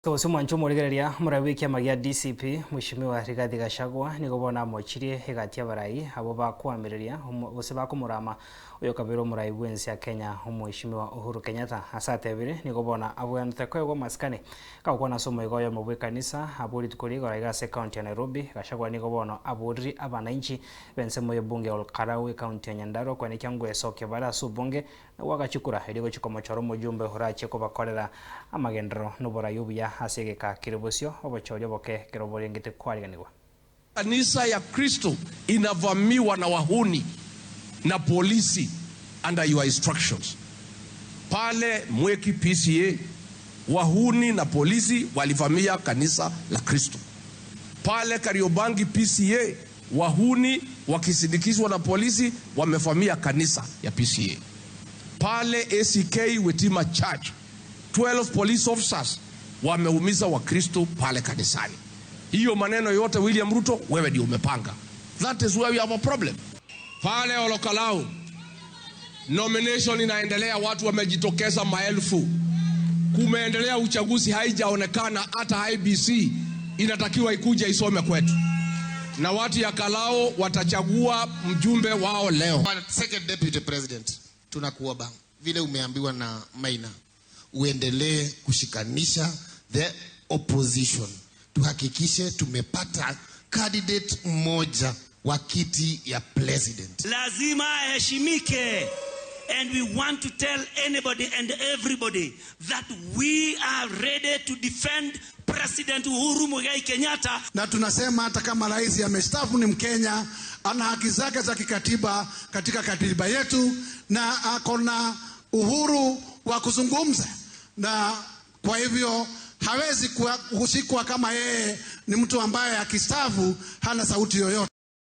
Kusumwa nchumo rigereria murawiki amagia DCP Mheshimiwa Rigathi Gachagua ni gubona mochirie higatia barai abo bakwamiriria gose bakumurama uyo kabiro murai bwensi ya Kenya Mheshimiwa Uhuru Kenyatta asatebire ni gubona abwanete kwego maskane kakwana somo igoyo mu kanisa aburi tukuri goraiga se county ya Nairobi. Gachagua ni gubona aburi abananchi bense mu bunge olkarawe county ya Nyandarua kwa nekyangwe esoke bara subunge wagachukura iligo chikomo choro mujumbe horache ko bakorera amagendero nubora yubuya hasegeka kiribusyo obochoryo boke kiroborengete kwariganirwa. Kanisa ya Kristo inavamiwa na wahuni na polisi under your instructions. Pale Mweki PCA wahuni na polisi walivamia kanisa la Kristo. Pale Kariobangi PCA wahuni wakisindikizwa na polisi wamevamia kanisa ya PCA. Pale ACK Wetima Church 12 police officers wameumiza Wakristo pale kanisani. Hiyo maneno yote William Ruto wewe ndio umepanga. That is where we have a problem. Pale Olokalau nomination inaendelea, watu wamejitokeza maelfu. Kumeendelea uchaguzi, haijaonekana hata IBC inatakiwa ikuje isome kwetu. Na watu ya Kalao watachagua mjumbe wao leo. Second Deputy President, tunakuomba vile umeambiwa na Maina, uendelee kushikanisha the opposition. Tuhakikishe tumepata candidate mmoja wa kiti ya president. Lazima heshimike. And we want to tell anybody and everybody that we are ready to defend President Uhuru Muigai Kenyatta. Na tunasema hata kama rais amestaafu ni Mkenya, ana haki zake za kikatiba katika katiba yetu na akona uhuru wa kuzungumza, na kwa hivyo hawezi kushikwa kama yeye ni mtu ambaye akistaafu hana sauti yoyote.